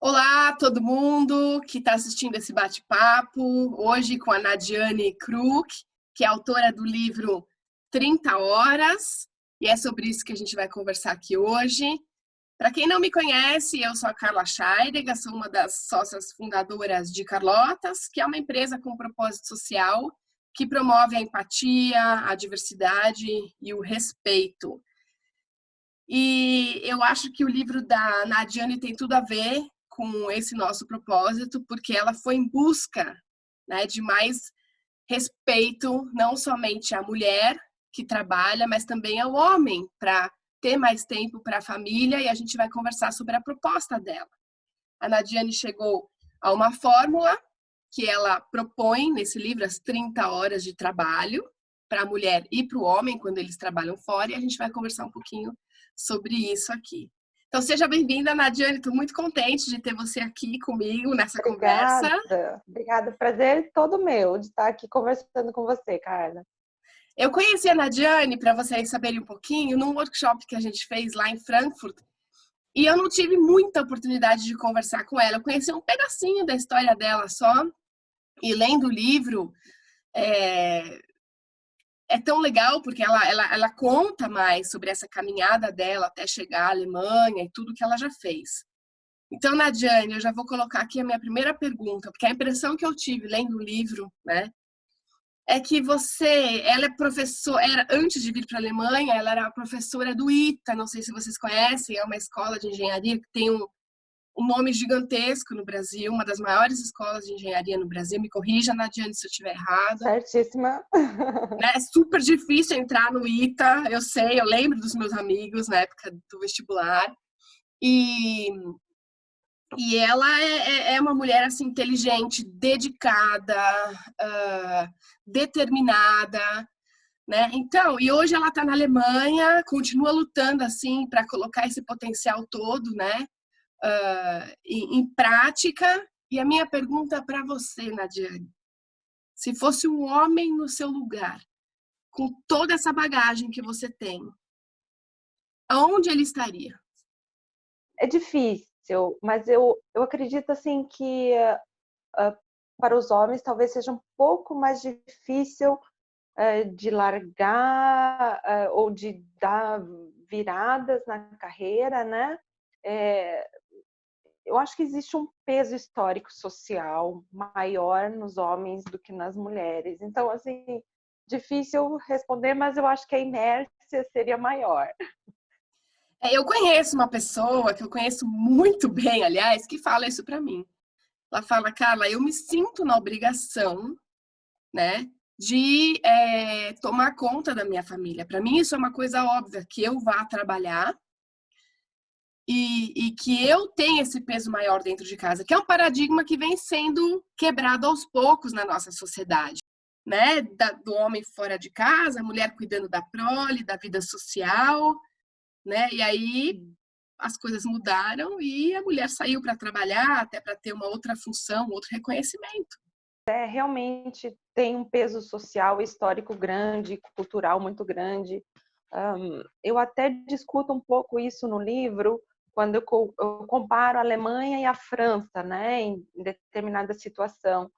Olá, todo mundo que está assistindo esse bate-papo, hoje com a Nadiane Kruk, que é autora do livro 30 Horas, e é sobre isso que a gente vai conversar aqui hoje. Para quem não me conhece, eu sou a Carla Scheidegger, sou uma das sócias fundadoras de Carlotas, que é uma empresa com propósito social que promove a empatia, a diversidade e o respeito. E eu acho que o livro da Nadiane tem tudo a ver com esse nosso propósito, porque ela foi em busca, né, de mais respeito, não somente à mulher que trabalha, mas também ao homem, para ter mais tempo para a família, e a gente vai conversar sobre a proposta dela. A Nadiane chegou a uma fórmula que ela propõe nesse livro, as 30 horas de trabalho, para a mulher e para o homem, quando eles trabalham fora, e a gente vai conversar um pouquinho sobre isso aqui. Então, seja bem-vinda, Nadiane. Estou muito contente de ter você aqui comigo nessa conversa. Obrigada. Prazer todo meu de estar aqui conversando com você, Carla. Eu conheci a Nadiane, para vocês saberem um pouquinho, num workshop que a gente fez lá em Frankfurt, e eu não tive muita oportunidade de conversar com ela. Eu conheci um pedacinho da história dela só, e lendo o livro, é, é tão legal porque ela conta mais sobre essa caminhada dela até chegar à Alemanha e tudo que ela já fez. Então, Nadiane, eu já vou colocar aqui a minha primeira pergunta, porque a impressão que eu tive lendo o livro, né, é que ela é professora, antes de vir para a Alemanha, ela era professora do ITA, não sei se vocês conhecem, é uma escola de engenharia que tem um nome gigantesco no Brasil, uma das maiores escolas de engenharia no Brasil. Me corrija, Nadiane, se eu estiver errada. Certíssima. Né? É super difícil entrar no ITA, eu sei, eu lembro dos meus amigos na época do vestibular. E, e ela é uma mulher assim, inteligente, dedicada, determinada, né? Então, e hoje ela está na Alemanha, continua lutando assim para colocar esse potencial todo, né? Em prática. E a minha pergunta para você, Nadiane, se fosse um homem no seu lugar, com toda essa bagagem que você tem, aonde ele estaria? É difícil, mas eu acredito assim que para os homens talvez seja um pouco mais difícil de largar ou de dar viradas na carreira, né? É, eu acho que existe um peso histórico social maior nos homens do que nas mulheres. Então, assim, difícil responder, mas eu acho que a inércia seria maior. Eu conheço uma pessoa que eu conheço muito bem, aliás, que fala isso para mim. Ela fala, Carla, eu me sinto na obrigação, né, de tomar conta da minha família. Para mim isso é uma coisa óbvia, que eu vá trabalhar e que eu tenha esse peso maior dentro de casa, que é um paradigma que vem sendo quebrado aos poucos na nossa sociedade, né? Do homem fora de casa, a mulher cuidando da prole, da vida social, né? E aí as coisas mudaram e a mulher saiu para trabalhar, até para ter uma outra função, outro reconhecimento. Realmente tem um peso social, histórico grande, cultural muito grande. Eu até discuto um pouco isso no livro, quando eu comparo a Alemanha e a França, né, em determinada situação.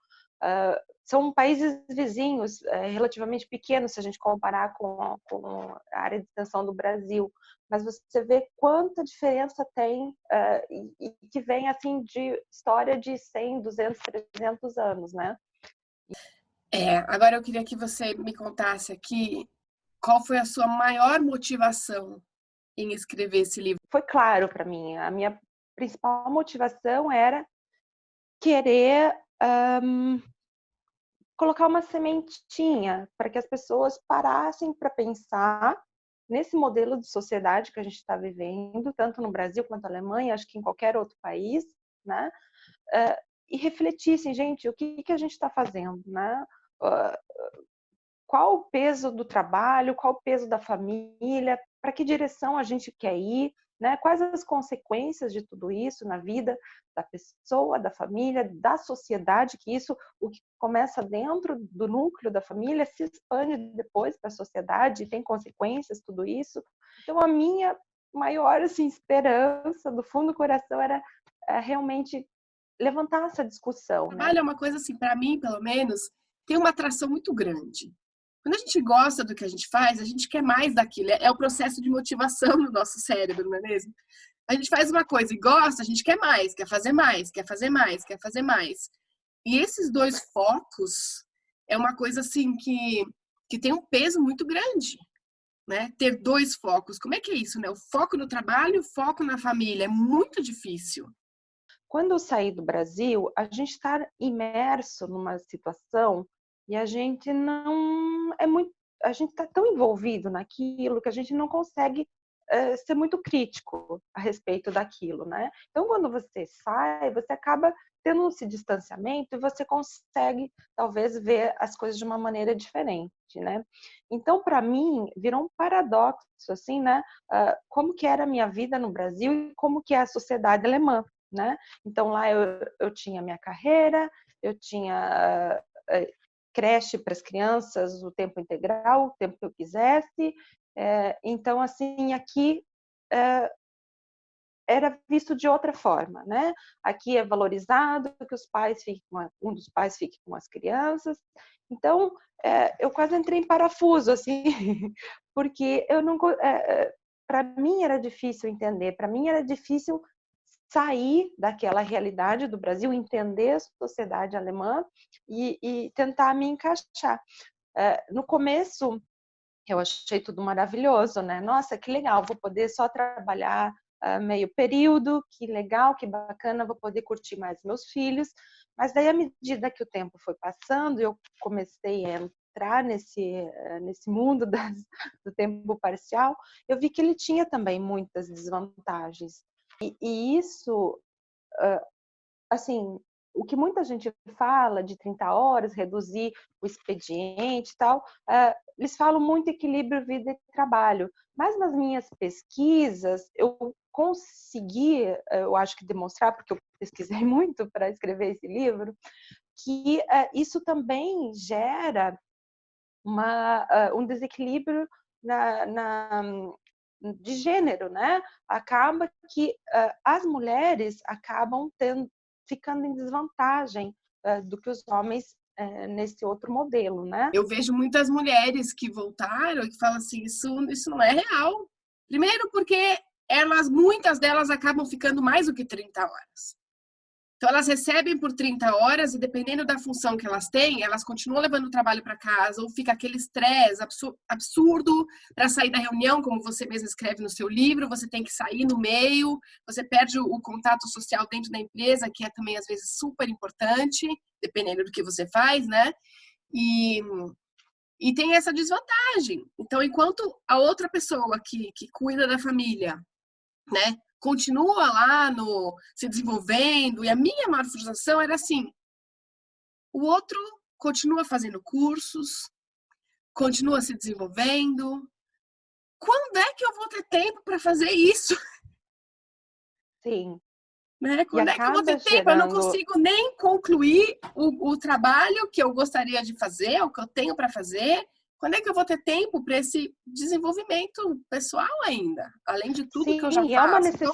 São países vizinhos, relativamente pequenos, se a gente comparar com a área de extensão do Brasil, mas você vê quanta diferença tem e que vem assim de história de 100, 200, 300 anos, né? Agora eu queria que você me contasse aqui qual foi a sua maior motivação em escrever esse livro. Foi claro para mim, a minha principal motivação era querer colocar uma sementinha para que as pessoas parassem para pensar nesse modelo de sociedade que a gente está vivendo, tanto no Brasil quanto na Alemanha, acho que em qualquer outro país, né? E refletissem, gente, o que a gente está fazendo, né? Qual o peso do trabalho, qual o peso da família, para que direção a gente quer ir, né? Quais as consequências de tudo isso na vida da pessoa, da família, da sociedade, que isso, o que começa dentro do núcleo da família, se expande depois para a sociedade, tem consequências, tudo isso. Então, a minha maior assim, esperança, do fundo do coração, era realmente levantar essa discussão, né? Trabalho é uma coisa assim, para mim, pelo menos, tem uma atração muito grande. Quando a gente gosta do que a gente faz, a gente quer mais daquilo. É o processo de motivação no nosso cérebro, não é mesmo? A gente faz uma coisa e gosta, a gente quer mais, quer fazer mais, quer fazer mais, quer fazer mais. E esses dois focos é uma coisa assim que tem um peso muito grande, né? Ter dois focos. Como é que é isso, né? O foco no trabalho e o foco na família. É muito difícil. Quando eu saí do Brasil, a gente está imerso numa situação e a gente não é muito, a gente está tão envolvido naquilo que a gente não consegue ser muito crítico a respeito daquilo, né? Então, quando você sai, você acaba tendo esse distanciamento e você consegue talvez ver as coisas de uma maneira diferente, né? Então, para mim, virou um paradoxo, assim, né? Como que era a minha vida no Brasil e como que é a sociedade alemã, né? Então lá eu tinha minha carreira, eu tinha creche para as crianças o tempo integral, o tempo que eu quisesse. Então assim, aqui era visto de outra forma, né? Aqui é valorizado que os pais fiquem um dos pais fique com as crianças. Então eu quase entrei em parafuso assim, porque eu não para mim era difícil entender, para mim era difícil sair daquela realidade do Brasil, entender a sociedade alemã e tentar me encaixar. No começo, eu achei tudo maravilhoso, né? Nossa, que legal, vou poder só trabalhar meio período, que legal, que bacana, vou poder curtir mais meus filhos. Mas daí, à medida que o tempo foi passando, eu comecei a entrar nesse mundo do tempo parcial, eu vi que ele tinha também muitas desvantagens. E isso, assim, o que muita gente fala de 30 horas, reduzir o expediente e tal, eles falam muito equilíbrio vida e trabalho. Mas nas minhas pesquisas, eu consegui, eu acho que demonstrar, porque eu pesquisei muito para escrever esse livro, que isso também gera um desequilíbrio de gênero, né? Acaba que as mulheres acabam ficando em desvantagem do que os homens nesse outro modelo, né? Eu vejo muitas mulheres que voltaram e que falam assim, isso não é real. Primeiro porque muitas delas acabam ficando mais do que 30 horas. Então, elas recebem por 30 horas e, dependendo da função que elas têm, elas continuam levando o trabalho para casa, ou fica aquele estresse absurdo para sair da reunião, como você mesmo escreve no seu livro, você tem que sair no meio, você perde o contato social dentro da empresa, que é também, às vezes, super importante, dependendo do que você faz, né? E, e tem essa desvantagem. Então, enquanto a outra pessoa que cuida da família, né, continua lá se desenvolvendo, e a minha maior frustração era assim, o outro continua fazendo cursos, continua se desenvolvendo. Quando é que eu vou ter tempo para fazer isso? Sim. Né? E Quando é que eu vou acaba ter tempo? Eu não gerando. consigo nem concluir o trabalho que eu gostaria de fazer, o que eu tenho para fazer. Quando é que eu vou ter tempo para esse desenvolvimento pessoal ainda? Além de tudo que eu já Sim, faço. Então,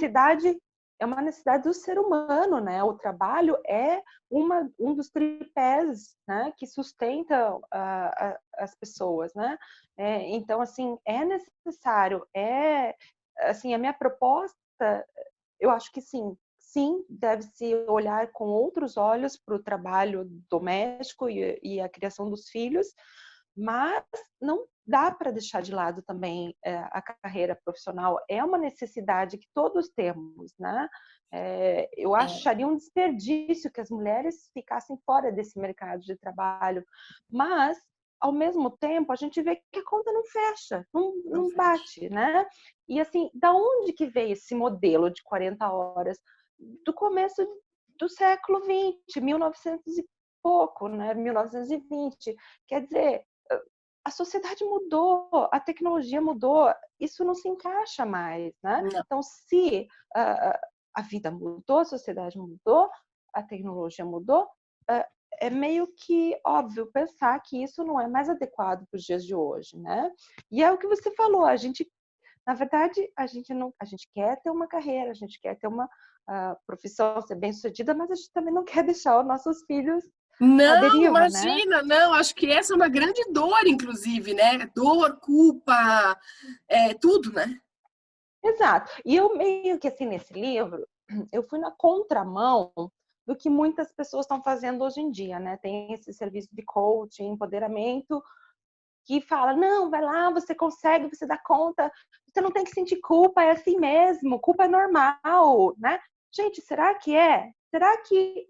é uma necessidade do ser humano, né? O trabalho é um dos tripés, né, que sustenta as pessoas, né? Então, assim, é necessário, assim, a minha proposta, eu acho que sim, deve-se olhar com outros olhos para o trabalho doméstico e a criação dos filhos, mas não dá para deixar de lado também a carreira profissional. É uma necessidade que todos temos, né? Eu acharia um desperdício que as mulheres ficassem fora desse mercado de trabalho, mas ao mesmo tempo a gente vê que a conta não fecha, não bate, né? E assim, da onde que veio esse modelo de 40 horas? Do começo do século XX, 1900 e pouco, né? 1920. Quer dizer, a sociedade mudou, a tecnologia mudou, isso não se encaixa mais, né? não. Então, se a vida mudou, a sociedade mudou, a tecnologia mudou, é meio que óbvio pensar que isso não é mais adequado para os dias de hoje, né? E é o que você falou, na verdade, a gente quer ter uma carreira, a gente quer ter profissão, ser bem-sucedida, mas a gente também não quer deixar os nossos filhos à Não, deriva, né? imagina, não, acho que essa é uma grande dor, inclusive, né? Dor, culpa, tudo, né? Exato. E eu meio que assim, nesse livro, eu fui na contramão do que muitas pessoas estão fazendo hoje em dia, né? Tem esse serviço de coaching, empoderamento, que fala, não, vai lá, você consegue, você dá conta, você não tem que sentir culpa, é assim mesmo, culpa é normal, né? Gente, será que é? Será que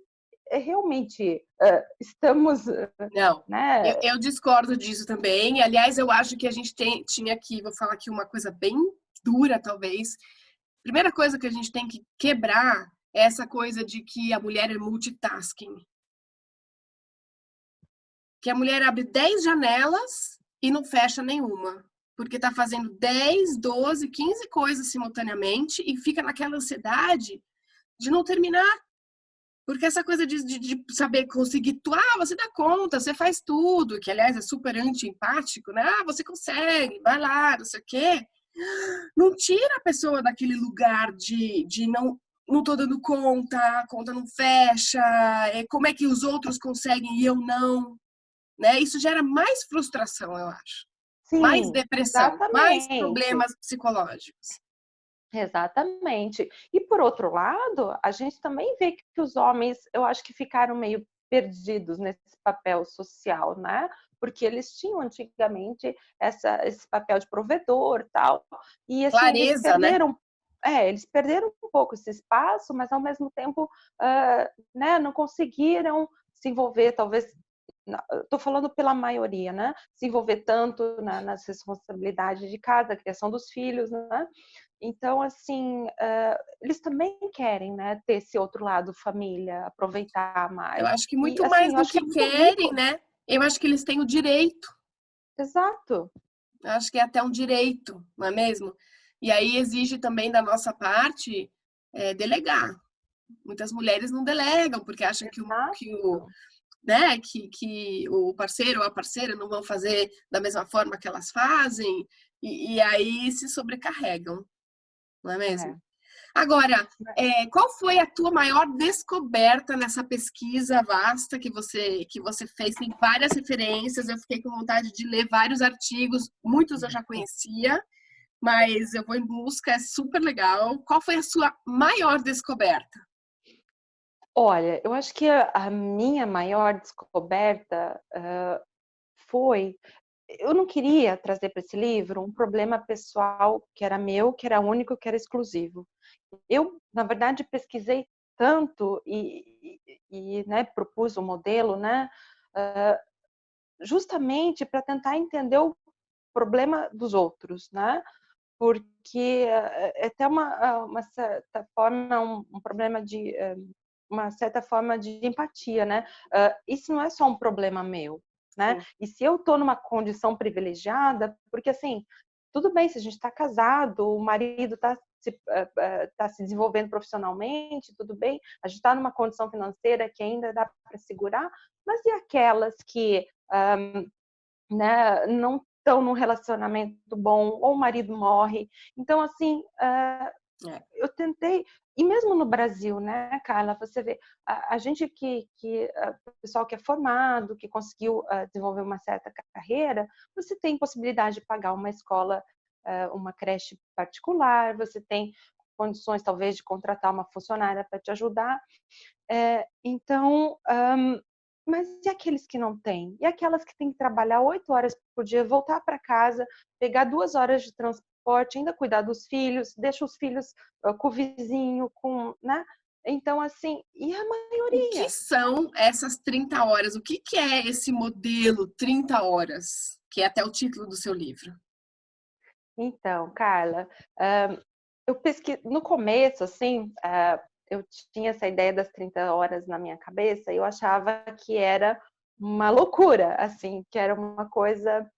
realmente estamos, Não, né? eu discordo disso também. Aliás, eu acho que a gente tinha aqui, vou falar aqui uma coisa bem dura, talvez. Primeira coisa que a gente tem que quebrar é essa coisa de que a mulher é multitasking. Que a mulher abre 10 janelas e não fecha nenhuma. Porque está fazendo 10, 12, 15 coisas simultaneamente e fica naquela ansiedade de não terminar. Porque essa coisa de saber conseguir, você dá conta, você faz tudo, que aliás é super anti-empático, né? você consegue, vai lá, não sei o quê. Não tira a pessoa daquele lugar de não tô dando conta, a conta não fecha, como é que os outros conseguem e eu não, né? Isso gera mais frustração, eu acho. Mais Sim, depressão, mais exatamente. problemas psicológicos. Exatamente. E por outro lado, a gente também vê que os homens, eu acho que ficaram meio perdidos nesse papel social, né? Porque eles tinham antigamente esse papel de provedor, tal, e assim Clareza, né? eles perderam um pouco esse espaço, mas ao mesmo tempo, né, não conseguiram se envolver, talvez. Estou falando pela maioria, né? Se envolver tanto nas responsabilidades de casa, a criação dos filhos, né? Então, assim, eles também querem, né, ter esse outro lado, família, aproveitar Eu mais. acho que E, muito mais assim, eu do acho que é que muito querem, rico. né? Eu acho que eles têm o direito. Exato. Eu acho que é até um direito, não é mesmo? E aí exige também da nossa parte delegar. Muitas mulheres não delegam porque acham Exato. que o parceiro ou a parceira não vão fazer da mesma forma que elas fazem e aí se sobrecarregam, não é mesmo? É. Agora, qual foi a tua maior descoberta nessa pesquisa vasta que você fez? Tem várias referências, eu fiquei com vontade de ler vários artigos, muitos eu já conhecia, mas eu vou em busca, é super legal. Qual foi a sua maior descoberta? Olha, eu acho que a minha maior descoberta foi. Eu não queria trazer para esse livro um problema pessoal que era meu, que era único, que era exclusivo. Eu, na verdade, pesquisei tanto né, propus um modelo, né, justamente para tentar entender o problema dos outros, né? Porque é até uma certa forma um problema de uma certa forma de empatia, né? Isso não é só um problema meu, né? Sim. E se eu estou numa condição privilegiada, porque assim, tudo bem se a gente está casado, o marido tá se desenvolvendo profissionalmente, tudo bem, a gente está numa condição financeira que ainda dá para segurar, mas e aquelas que né, não estão num relacionamento bom, ou o marido morre. Então, assim, É. eu tentei, e mesmo no Brasil, né, Carla, você vê, a gente o pessoal que é formado, que conseguiu desenvolver uma certa carreira, você tem possibilidade de pagar uma escola, uma creche particular, você tem condições, talvez, de contratar uma funcionária para te ajudar. Então, mas e aqueles que não têm? E aquelas que têm que trabalhar 8 horas por dia, voltar para casa, pegar 2 horas de transporte, ainda cuidar dos filhos, deixa os filhos com o vizinho, né? Então, assim, e a O que maioria? são essas 30 horas? O que é esse modelo 30 horas? Que é até o título do seu livro. Então, Carla, eu pesquisei no começo, assim, eu tinha essa ideia das 30 horas na minha cabeça e eu achava que era uma loucura, assim, que era uma coisa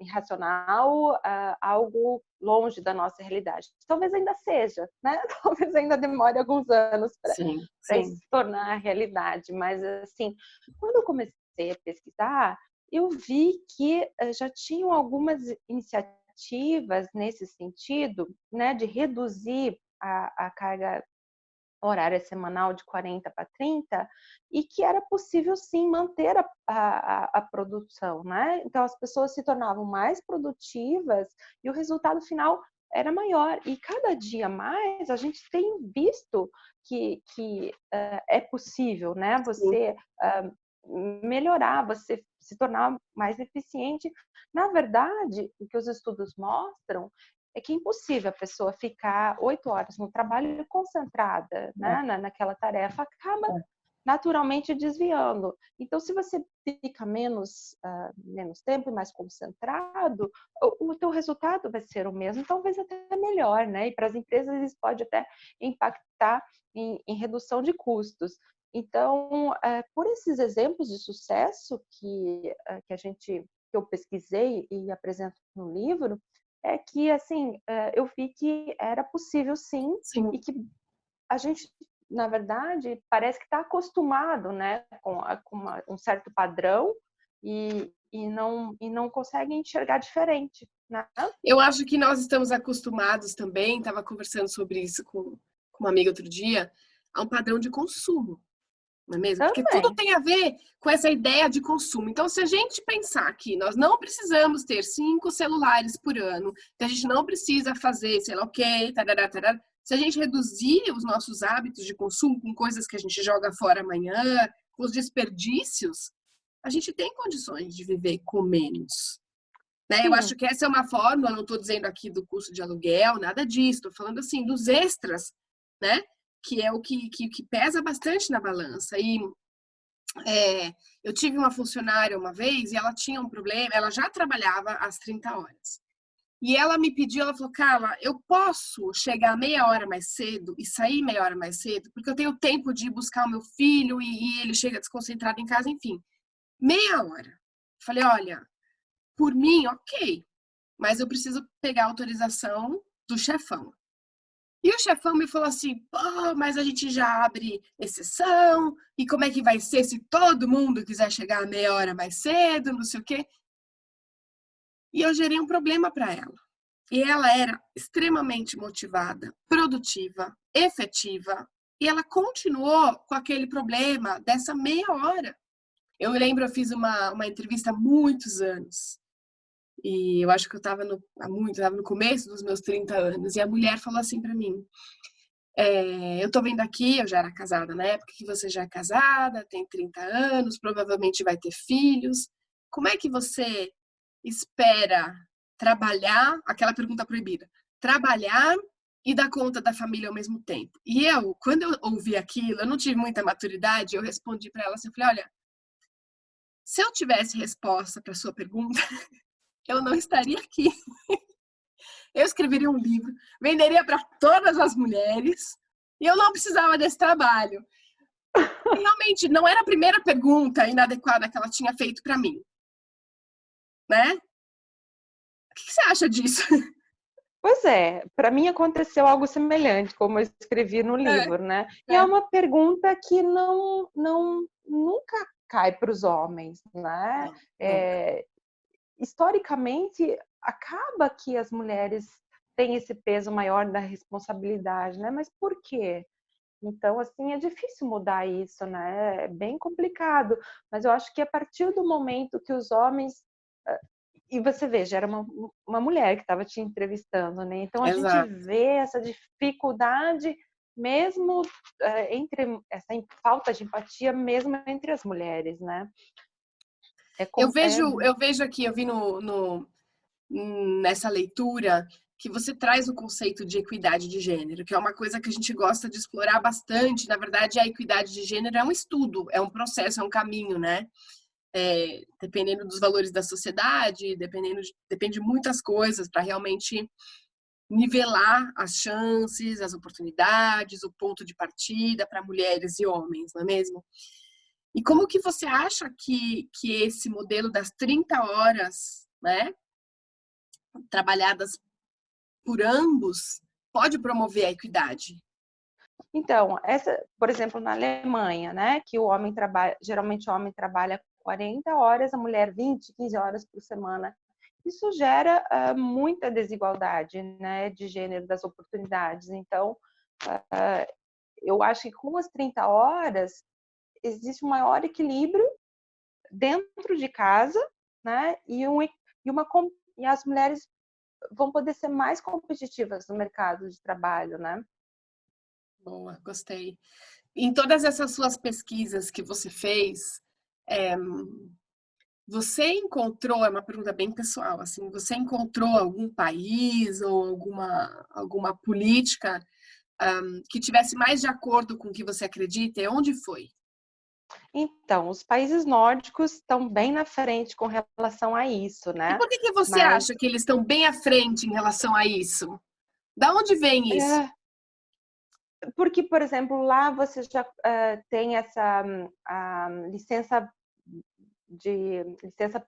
irracional, algo longe da nossa realidade. Talvez ainda seja, né? Talvez ainda demore alguns anos Sim, para isso sim. se tornar a realidade, mas assim, quando eu comecei a pesquisar, eu vi que já tinham algumas iniciativas nesse sentido, né, de reduzir a carga horária semanal de 40 para 30 e que era possível sim manter a produção, né? Então as pessoas se tornavam mais produtivas e o resultado final era maior. E cada dia mais a gente tem visto que é possível, né? Sim. Você melhorar, você se tornar mais eficiente. Na verdade, o que os estudos mostram é que é impossível a pessoa ficar 8 horas no trabalho concentrada, né, naquela tarefa, acaba naturalmente desviando. Então, se você fica menos tempo e mais concentrado, o teu resultado vai ser o mesmo, talvez até melhor, né? E para as empresas isso pode até impactar em redução de custos. Então, por esses exemplos de sucesso que eu pesquisei e apresento no livro, é que assim eu vi que era possível sim Sim. e que a gente, na verdade, parece que está acostumado, né, com um certo padrão e não consegue enxergar diferente, né? Eu acho que nós estamos acostumados também, estava conversando sobre isso com uma amiga outro dia, a um padrão de consumo, não é mesmo? Porque tudo Também. tem a ver com essa ideia de consumo. Então, se a gente pensar que nós não precisamos ter 5 celulares por ano, que a gente não precisa fazer, sei lá o quê, tarará, tarará, se a gente reduzir os nossos hábitos de consumo com coisas que a gente joga fora amanhã, com os desperdícios, a gente tem condições de viver com menos. Né? Eu acho Sim, que essa é uma forma, não estou dizendo aqui do custo de aluguel, nada disso, estou falando assim dos extras, né? Que é o que pesa bastante na balança. E eu tive uma funcionária uma vez e ela tinha um problema, ela já trabalhava às 30 horas. E ela me pediu, ela falou, Carla, eu posso chegar meia hora mais cedo e sair meia hora mais cedo, porque eu tenho tempo de ir buscar o meu filho e ele chega desconcentrado em casa, enfim. Meia hora. Falei, olha, por mim, ok, mas eu preciso pegar a autorização do chefão. E o chefão me falou assim, pô, mas a gente já abre exceção, e como é que vai ser se todo mundo quiser chegar meia hora mais cedo, não sei o quê. E eu gerei um problema para ela. E ela era extremamente motivada, produtiva, efetiva, e ela continuou com aquele problema dessa meia hora. Eu lembro, eu fiz uma entrevista há muitos anos, e eu acho que eu estava no começo dos meus 30 anos, e a mulher falou assim para mim, eu tô vendo aqui, eu já era casada na época, que você já é casada, tem 30 anos, provavelmente vai ter filhos. Como é que você espera trabalhar, aquela pergunta proibida, trabalhar e dar conta da família ao mesmo tempo? E eu, quando eu ouvi aquilo, eu não tive muita maturidade, eu respondi para ela assim, eu falei, olha, se eu tivesse resposta para sua pergunta, eu não estaria aqui. Eu escreveria um livro, venderia para todas as mulheres e eu não precisava desse trabalho. E realmente não era a primeira pergunta inadequada que ela tinha feito para mim, né? O que você acha disso? pois é, para mim aconteceu algo semelhante, como eu escrevi no É, livro, né? E é é, uma pergunta que nunca cai para os homens, né? não, nunca. Historicamente, acaba que as mulheres têm esse peso maior da responsabilidade, né? Mas por quê? Então, assim, é difícil mudar isso, né? É bem complicado. Mas eu acho que a partir do momento que os homens. E você veja, era uma mulher que estava te entrevistando, né? Então a gente Exato. vê essa dificuldade mesmo entre essa falta de empatia mesmo entre as mulheres, né? Eu vejo aqui, eu vi nessa leitura que você traz o conceito de equidade de gênero, que é uma coisa que a gente gosta de explorar bastante. Na verdade, a equidade de gênero é um estudo, é um processo, é um caminho, né? Dependendo dos valores da sociedade, depende de muitas coisas para realmente nivelar as chances, as oportunidades, o ponto de partida para mulheres e homens, não é mesmo? E como que você acha que esse modelo das 30 horas, né, trabalhadas por ambos, pode promover a equidade? Então, por exemplo, na Alemanha, né, que o homem trabalha, geralmente o homem trabalha 40 horas, a mulher 20, 15 horas por semana. Isso gera muita desigualdade, né, de gênero das oportunidades. Então, Eu acho que com as 30 horas existe um maior equilíbrio dentro de casa, né? E as mulheres vão poder ser mais competitivas no mercado de trabalho, né? Boa, gostei. Em todas essas suas pesquisas que você fez, é, você encontrou, é uma pergunta bem pessoal, assim, você encontrou algum país ou alguma política que tivesse mais de acordo com o que você acredita? E onde foi? Então, os países nórdicos estão bem na frente com relação a isso, E né? por que você Mas acha que eles estão bem à frente em relação a isso? Da onde vem isso? é, porque, por exemplo, lá você já tem essa licença licença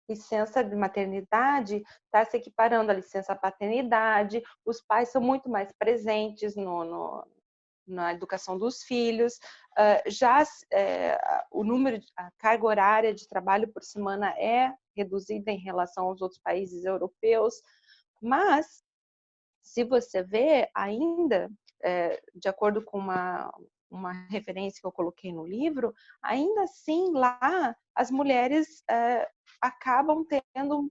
licença de maternidade está se equiparando à licença paternidade, os pais são muito mais presentes na educação dos filhos, o número, a carga horária de trabalho por semana é reduzida em relação aos outros países europeus, mas se você vê ainda, de acordo com uma referência que eu coloquei no livro, ainda assim lá as mulheres acabam tendo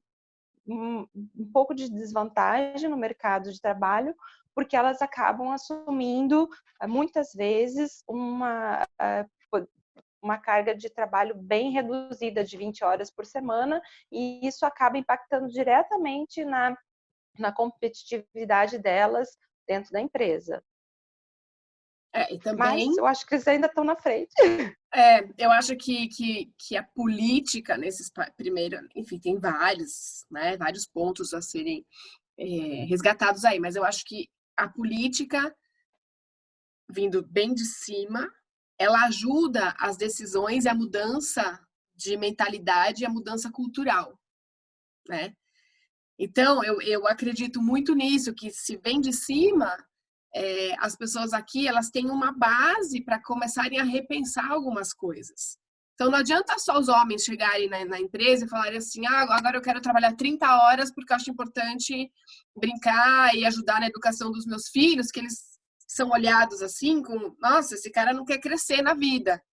um pouco de desvantagem no mercado de trabalho, porque elas acabam assumindo muitas vezes uma carga de trabalho bem reduzida de 20 horas por semana, e isso acaba impactando diretamente na competitividade delas dentro da empresa. E Mas também, eu acho que eles ainda estão na frente. eu acho que a política primeiro, enfim, tem vários, né, vários pontos a serem resgatados aí, mas eu acho que a política, vindo bem de cima, ela ajuda as decisões e a mudança de mentalidade e a mudança cultural, né? Então, eu acredito muito nisso, que se vem de cima, as pessoas aqui elas têm uma base para começarem a repensar algumas coisas. Então, não adianta só os homens chegarem na empresa e falarem assim, agora eu quero trabalhar 30 horas porque eu acho importante brincar e ajudar na educação dos meus filhos, que eles são olhados assim, com, nossa, esse cara não quer crescer na vida.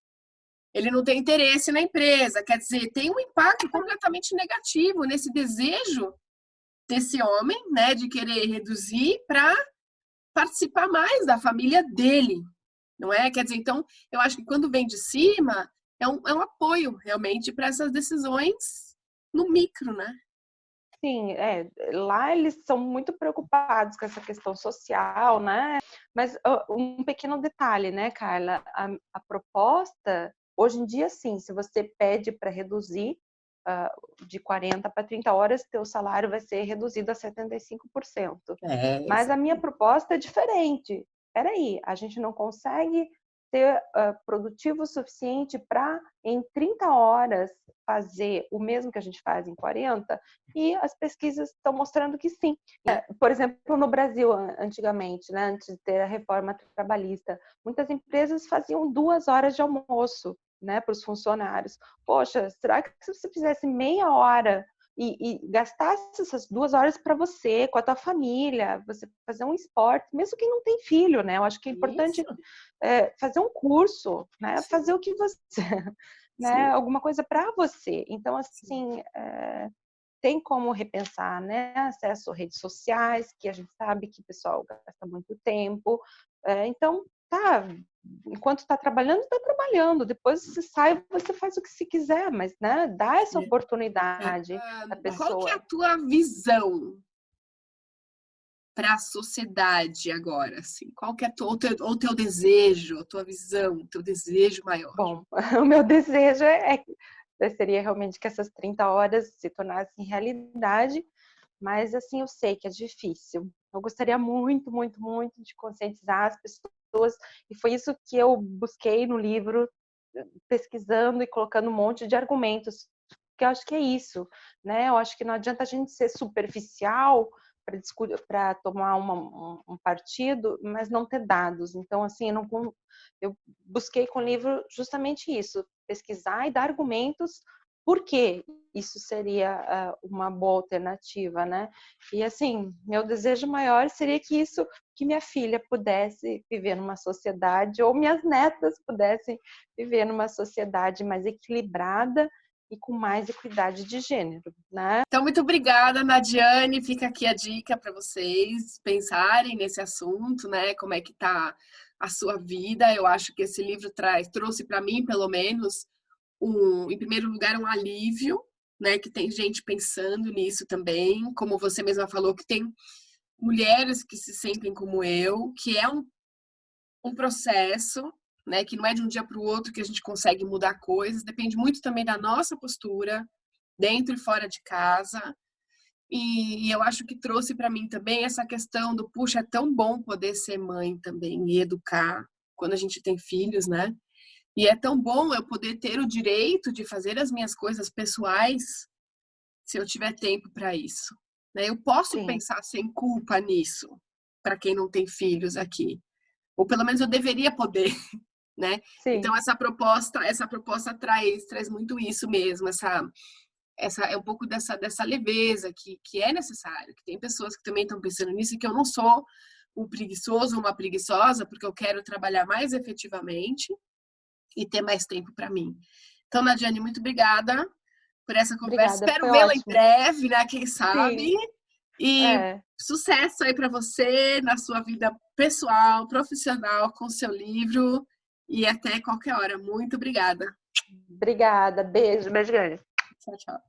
Ele não tem interesse na empresa. Quer dizer, tem um impacto completamente negativo nesse desejo desse homem, né, de querer reduzir para participar mais da família dele, não é? Quer dizer, então, eu acho que quando vem de cima, é um apoio realmente para essas decisões no micro, né? Sim, lá eles são muito preocupados com essa questão social, né? Mas um pequeno detalhe, né, Carla? A proposta, hoje em dia, sim, se você pede para reduzir de 40 para 30 horas, teu salário vai ser reduzido a 75%. Mas a minha proposta é diferente. Espera aí, a gente não consegue ser produtivo o suficiente para, em 30 horas, fazer o mesmo que a gente faz em 40, e as pesquisas estão mostrando que sim. Por exemplo, no Brasil, antigamente, né, antes de ter a reforma trabalhista, muitas empresas faziam 2 horas de almoço, né, para os funcionários. Poxa, será que se você fizesse meia hora e gastasse essas 2 horas para você, com a tua família, você fazer um esporte, mesmo quem não tem filho, né? Eu acho que é importante Isso, fazer um curso, né? sim, Fazer o que você, né? sim. Alguma coisa para você. Então, Sim. assim, tem como repensar, né? Acesso a redes sociais, que a gente sabe que o pessoal gasta muito tempo. Então, tá, enquanto está trabalhando, depois você sai, você faz o que se quiser, mas, né, dá essa oportunidade à Qual que é a pessoa. tua visão para a sociedade agora? Assim? Qual que é o teu desejo, a tua visão, o teu desejo maior? Bom, o meu desejo seria realmente que essas 30 horas se tornassem realidade, mas assim, eu sei que é difícil. Eu gostaria muito, muito, muito de conscientizar as pessoas, e foi isso que eu busquei no livro, pesquisando e colocando um monte de argumentos, porque eu acho que é isso, né? Eu acho que não adianta a gente ser superficial para tomar um partido, mas não ter dados. Então, assim, eu busquei com o livro justamente isso, pesquisar e dar argumentos por que isso seria uma boa alternativa, né? E assim, meu desejo maior seria que minha filha pudesse viver numa sociedade, ou minhas netas pudessem viver numa sociedade mais equilibrada e com mais equidade de gênero, né? Então, muito obrigada, Nadiane. Fica aqui a dica para vocês pensarem nesse assunto, né? Como é que tá a sua vida? Eu acho que esse livro trouxe para mim, pelo menos, em primeiro lugar, um alívio, né? Que tem gente pensando nisso também, como você mesma falou, que tem mulheres que se sentem como eu, que é um processo, né? Que não é de um dia para o outro que a gente consegue mudar coisas, depende muito também da nossa postura, dentro e fora de casa. E eu acho que trouxe para mim também essa questão do, puxa, é tão bom poder ser mãe também e educar quando a gente tem filhos, né? E é tão bom eu poder ter o direito de fazer as minhas coisas pessoais se eu tiver tempo para isso, né? Eu posso Sim, pensar sem culpa nisso, para quem não tem filhos aqui. Ou pelo menos eu deveria poder, né? Então sim, essa proposta traz muito isso mesmo, essa é um pouco dessa leveza que é necessário, que tem pessoas que também estão pensando nisso e que eu não sou um preguiçoso ou uma preguiçosa, porque eu quero trabalhar mais efetivamente e ter mais tempo para mim. Então, Nadiane, muito obrigada por essa conversa. obrigada, Espero foi vê-la em ótimo. breve, né? Quem sabe? Sim, E é. sucesso aí para você na sua vida pessoal, profissional, com o seu livro e até qualquer hora. Muito obrigada. Obrigada, beijo, beijo grande. Tchau, tchau.